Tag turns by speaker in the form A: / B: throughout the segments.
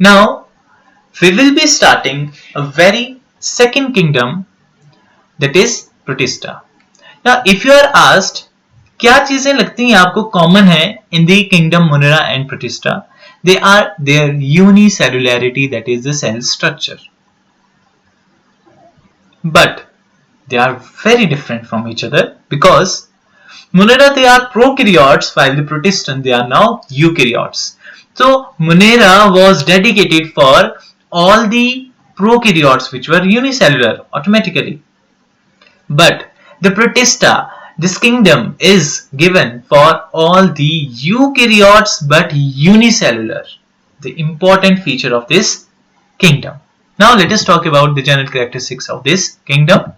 A: Now we will be starting a very second kingdom, that is Protista. Now if you are asked क्या चीजें लगती हैं आपको common है in the kingdom Munera and Protista, they are their unicellularity, that is the cell structure, but they are very different from each other because Munera they are prokaryotes while the Protistan they are now eukaryotes. So Munera was dedicated for all the prokaryotes which were unicellular automatically, but the Protista, this kingdom is given for all the eukaryotes but unicellular, the important feature of this kingdom. Now let us talk about the general characteristics of this kingdom.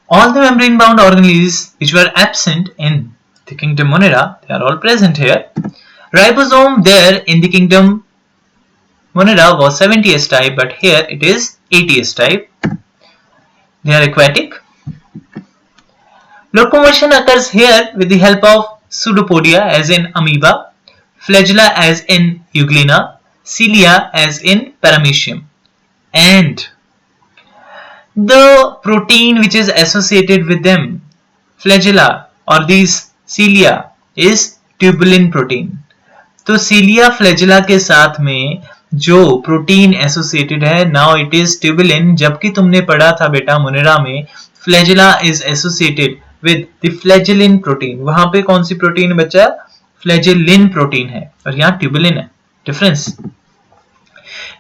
A: All the membrane bound organelles which were absent in the kingdom Munera, they are all present here. Ribosome there in the kingdom Munera was 70S type, but here it is 80S type. They are aquatic. Locomotion occurs here with the help of pseudopodia as in amoeba, flagella as in euglena, cilia as in paramecium, and the protein which is associated with them, flagella or these cilia, is tubulin protein. तो cilia flagella के साथ में जो protein associated है, now it is tubulin, जबकि तुमने पढ़ा था बेटा Munera में flagella is associated with the flagellin protein. वहां पे कौन सी प्रोटीन बचा? फ्लैजेलिन प्रोटीन है, और यहाँ ट्यूबुलिन है. डिफरेंस.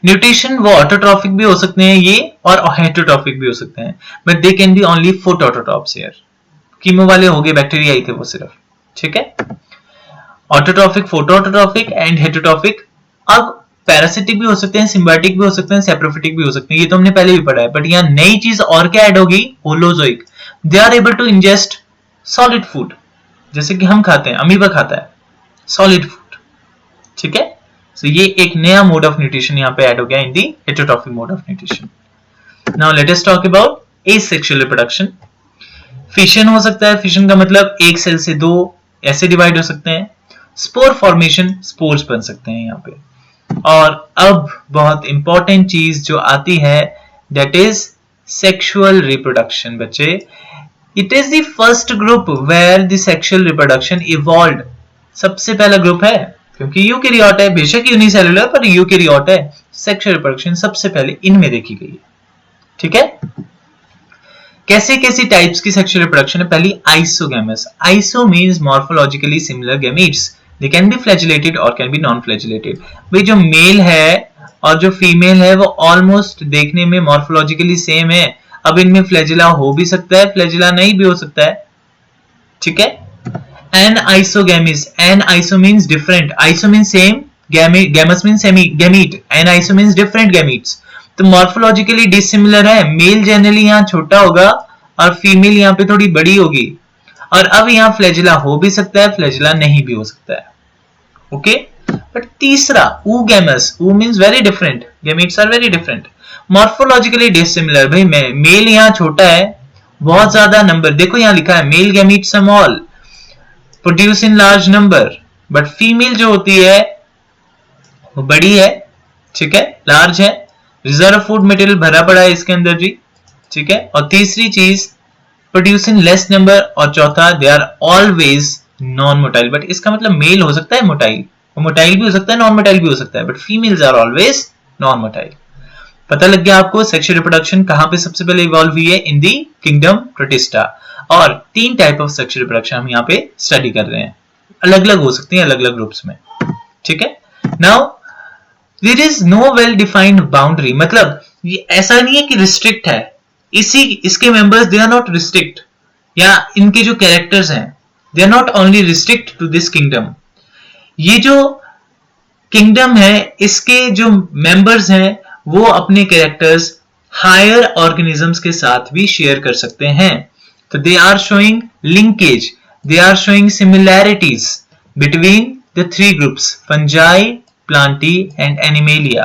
A: न्यूट्रिशन वो ऑटोट्रॉफिक भी हो सकते हैं ये, और हेटरोट्रॉफिक भी हो सकते हैं, but they can be only photoautotrophs here. Chemo वाले हो गए, बैक्टीरिया ही थे वो सिर्फ. ठीक है. Autotrophic, photoautotrophic and heterotrophic. अब पैरासिटिक भी हो सकते हैं, सिम्बायोटिक भी हो सकते हैं, सेप्रोफिटिक भी हो सकते हैं, ये तो हमने पहले भी पढ़ा है. बट यहाँ नई चीज और क्या ऐड होगी? Holozoic. They are able to ingest solid food, जैसे कि हम खाते हैं, अमीबा खाता है सॉलिड फूड. ठीक है. सो ये एक नया मोड ऑफ न्यूट्रिशन यहाँ पे ऐड हो गया in the heterotrophic mode of nutrition. Now let us talk about asexual reproduction. Fission हो सकता है. फिशन का मतलब एक सेल से दो ऐसे डिवाइड हो सकते हैं. स्पोर फॉर्मेशन, स्पोर्स बन सकते हैं यहाँ पे. और अब बहुत इंपॉर्टेंट चीज जो आती है, दैट इज सेक्सुअल रिप्रोडक्शन. बच्चे, it is the first group where the sexual reproduction evolved. सबसे पहला ग्रुप है, क्योंकि यूकैरियोट है, बेशक यूनिसेलुलर पर यूकैरियोट है. सेक्सुअल रिप्रोडक्शन सबसे पहले इनमें देखी गई है. ठीक है. कैसे कैसी टाइप्स की सेक्सुअल रिप्रोडक्शन है? पहली isogamous. Iso means morphologically similar gametes. They can B flagellated और कैन बी नॉन फ्लैजिलेटेड. भाई जो मेल है और जो फीमेल है वो ऑलमोस्ट देखने में मॉर्फोलॉजिकली सेम है. अब इनमें फ्लैजिला हो भी सकता है, फ्लैजिला नहीं भी हो सकता है. ठीक है. Anisogamy. Aniso means different. Iso means same. Gamete means gamete. Aniso means different gametes. तो मॉर्फोलॉजिकली डिसिमिलर है. मेल जनरली यहाँ छोटा होगा और फीमेल यहाँ पे थोड़ी बड़ी होगी. और अब यहाँ फ्लैजिला हो भी सकता है, फ्लैजिला नहीं भी हो सकता है. ओके. बट तीसरा oogamous. oo means very different. Gametes are very different. Morphologically dissimilar. भाई मेल यहाँ छोटा है, बहुत ज्यादा नंबर. देखो यहाँ लिखा है male gamete small, produce in large number, but female जो होती है वो बड़ी है. ठीक है, लार्ज है. रिजर्व फूड मटेरियल भरा पड़ा है इसके अंदर जी. ठीक है. और तीसरी चीज प्रोड्यूस इन लेस नंबर, और चौथा they are always non motile. But इसका मतलब मेल हो सकता है मोटाइल, मोटाइल भी हो सकता है, नॉन मोटाइल भी हो सकता है, but females are always non motile. पता लग गया आपको सेक्सुअल रिप्रोडक्शन कहां पे सबसे पहले इवॉल्व हुई है? इन दी किंगडम प्रोटिस्टा. और तीन टाइप ऑफ सेक्सुअल रिप्रोडक्शन हम यहाँ पे स्टडी कर रहे हैं. अलग अलग हो सकती हैं, अलग अलग ग्रुप्स में. ठीक है. Now there is no well defined boundary. मतलब ये ऐसा नहीं है कि रिस्ट्रिक्ट है. इसके members they are not restrict, या इनके जो कैरेक्टर्स हैं they are not only restrict to this kingdom. ये जो किंगडम है इसके जो मेंबर्स हैं वो अपने कैरेक्टर्स हायर ऑर्गेनिजम्स के साथ भी शेयर कर सकते हैं. तो they are showing linkage, they are showing similarities between the three groups, fungi, plantae and animalia.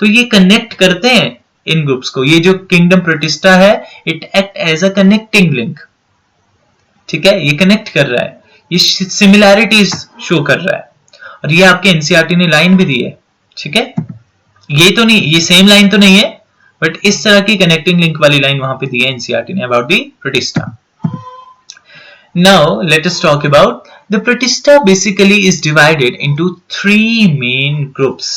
A: तो ये कनेक्ट करते हैं इन ग्रुप्स को. ये जो किंगडम प्रोटिस्टा है it act as a connecting link. ठीक है. ये कनेक्ट कर रहा है, ये सिमिलैरिटीज शो कर रहा है. और ये आपके एनसीईआरटी ने लाइन भी दी है ठीक है, ये तो नहीं, ये सेम लाइन तो नहीं है, बट इस तरह की कनेक्टिंग लिंक वाली लाइन वहां पे दी है एनसीईआरटी ने about the protista. Now let us talk about the protista. Basically is divided into three main groups.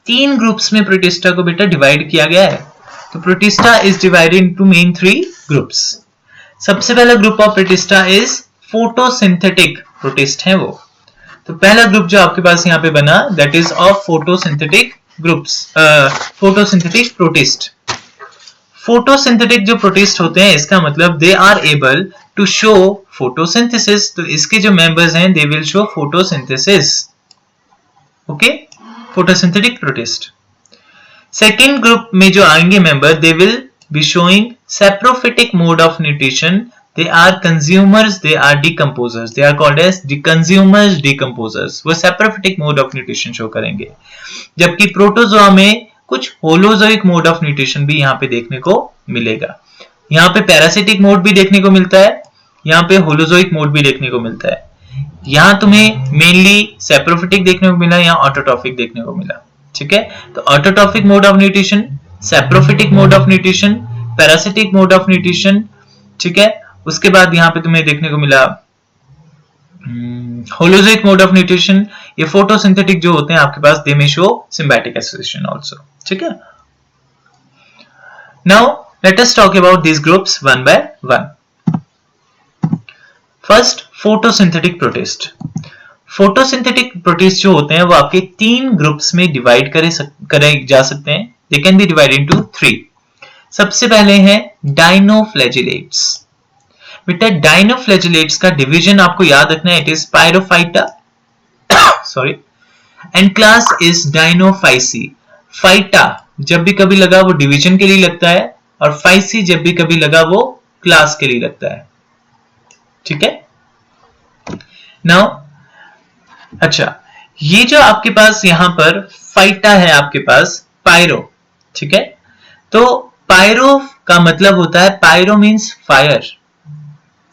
A: तीन ग्रुप्स में प्रोटिस्टा को बेटा डिवाइड किया गया है. तो protista is divided into main three groups. सबसे पहला group of protista is photosynthetic protist है वो. तो पहला ग्रुप जो आपके पास यहाँ पे बना that is of photosynthetic groups, photosynthetic protist. Photosynthetic जो प्रोटिस्ट होते हैं इसका मतलब they are able to show photosynthesis. तो इसके जो मेंबर्स हैं they will show photosynthesis. Okay, photosynthetic protist. Second group में जो आएंगे member they will be showing saprophytic mode of nutrition. They are consumers, they are decomposers. They are called as the consumers, decomposers. वो saprophytic mode of nutrition show करेंगे. जबकि protozoa में कुछ holozoic mode of nutrition भी यहाँ पे देखने को मिलेगा. यहाँ पे पैरासिटिक मोड भी देखने को मिलता है, यहाँ पे होलोजोइक मोड भी देखने को मिलता है. यहाँ तुम्हें मेनली सैप्रोफिटिक देखने को मिला, यहाँ ऑटोट्रॉफिक देखने को मिला. ठीक है, तो autotrophic mode of nutrition, saprophytic mode of nutrition, parasitic mode of nutrition. ठीक है, उसके बाद यहाँ पे तुम्हें देखने को मिला होलोजोइक मोड ऑफ न्यूट्रिशन. ये फोटोसिंथेटिक जो होते हैं आपके पास दे में शो सिम्बायोटिक एसोसिएशन आल्सो. ठीक है, now let us talk about this groups one by one. First, photosynthetic protist. Photosynthetic protist जो होते हैं वो आपके तीन ग्रुप्स में डिवाइड करे जा सकते हैं. दे can B divided into three. सबसे पहले हैं डाइनोफ्लैजिलेट्स. बेटा डाइनोफ्लैजिलेट्स का डिवीजन आपको याद रखना है, it is pyrrophyta sorry and class is dinophyceae. Phyta जब भी कभी लगा वो डिवीजन के लिए लगता है और फाइसी जब भी कभी लगा वो क्लास के लिए लगता है. ठीक है, नाउ अच्छा, ये जो आपके पास यहां पर फाइटा है आपके पास पायरो. ठीक है, तो पायरो का मतलब होता है, पायरो मींस फायर.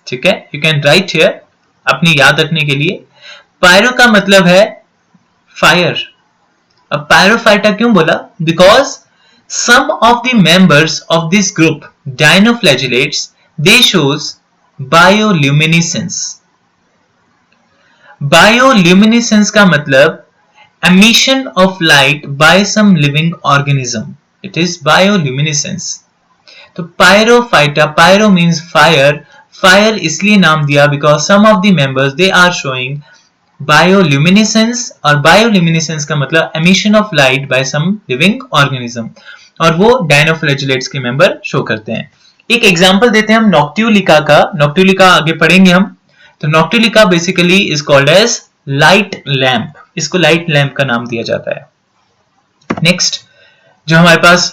A: ठीक है, यू कैन राइट हियर अपनी याद रखने के लिए. पायरो का मतलब है फायर. अब पायरोफाइटा क्यों बोला? Because some of the members of this group dinoflagellates they shows bioluminescence. Bioluminescence का मतलब emission of light by some living organism. It is bioluminescence. तो pyrophyta, pyro means fire. Fire इसलिए नाम दिया because some of the members they are showing bioluminescence, और bioluminescence का मतलब emission of light by some living organism, और वो dinoflagellates के मेंबर शो करते हैं. एक एग्जांपल देते हैं हम नॉक्ट्यूलिका का. नॉक्ट्यूलिका आगे पढ़ेंगे हम. तो noctiluca basically is called as light lamp. इसको लाइट लैम्प का नाम दिया जाता है. नेक्स्ट जो हमारे पास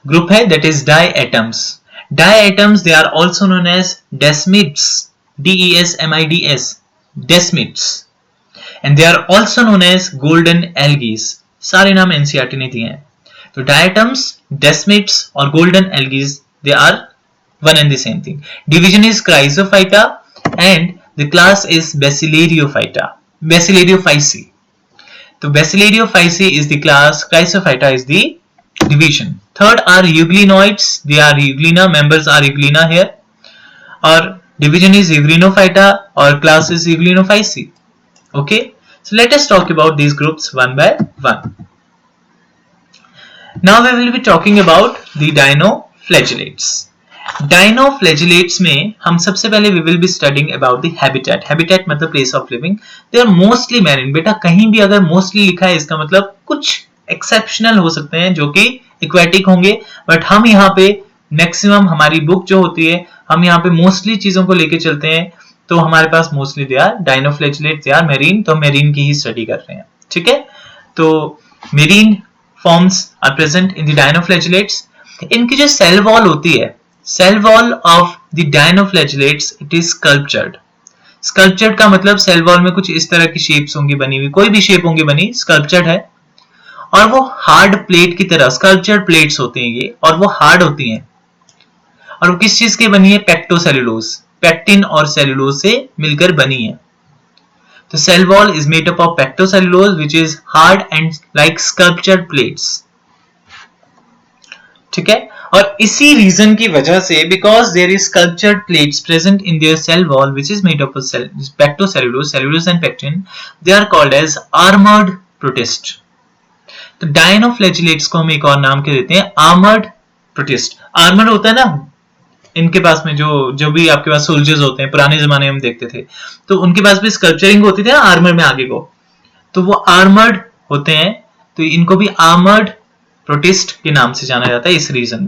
A: ग्रुप है that is diatoms. Diatoms they are also known as desmids. DESMIDS, desmids. And they are also known as golden algae. सारे नाम एनसीईआरटी ने दिए हैं. तो डायएटम्स, डेस्मिड्स और golden algae they are one and the same thing. Division is Chrysophyta and the class is Basilariophita. Basilariophysii. So Basilariophysii is the class, Chrysophyta is the division. Third are euglenoids. They are euglena, members are euglena here. Or division is Euglenophyta or class is Euglenophysi. Okay. So let us talk about these groups one by one. Now we will be talking about the dinoflagellates. Dinoflagellates में हम सबसे पहले we will be studying about the habitat. Habitat मतलब place of living. They are mostly marine. बेटा कहीं भी अगर mostly लिखा है इसका मतलब कुछ exceptional हो सकते हैं जो कि aquatic होंगे, बट हम यहाँ पे मैक्सिमम हमारी बुक जो होती है हम यहाँ पे मोस्टली चीजों को लेके चलते हैं. तो हमारे पास mostly they are dinoflagellate, they are marine. तो मेरीन की ही स्टडी कर रहे हैं. ठीक है, तो marine forms are present in the dinoflagellates. इनकी जो सेल वॉल होती है, cell wall of the dinoflagellates it is sculptured. Sculptured का मतलब सेल वॉल में कुछ इस तरह की शेप्स होंगी बनी हुई, कोई भी शेप होंगी बनी, स्कल्पचर्ड है. और वो हार्ड प्लेट की तरह स्कल्पचर्ड प्लेट्स होती हैं ये, और वो हार्ड होती हैं. और वो किस चीज की बनी है? पेक्टोसेलुलोज, पेक्टिन और सेलुलोज से मिलकर बनी है. The cell wall is made up of pectocellulose which is hard and like sculptured plates. ठीक है, और इसी रीजन की वजह से because there is sculptured plates present in their cell wall which is made up of pectocellulose, cellulose and pectin, they are called as armored protist. तो dinoflagellates को हम एक और नाम के देते हैं आर्मर्ड प्रोटिस्ट. आर्मर होता है ना इनके पास में, जो भी आपके पास सोल्जर्स होते हैं पुराने जमाने में हम देखते थे, तो उनके पास भी स्कल्पचरिंग होती थी ना आर्मर में आगे को, तो वो आर्मर्ड होते हैं, तो इनको भी आर्मर्ड प्रोटिस्ट के नाम से जाना जाता है इस रीजन.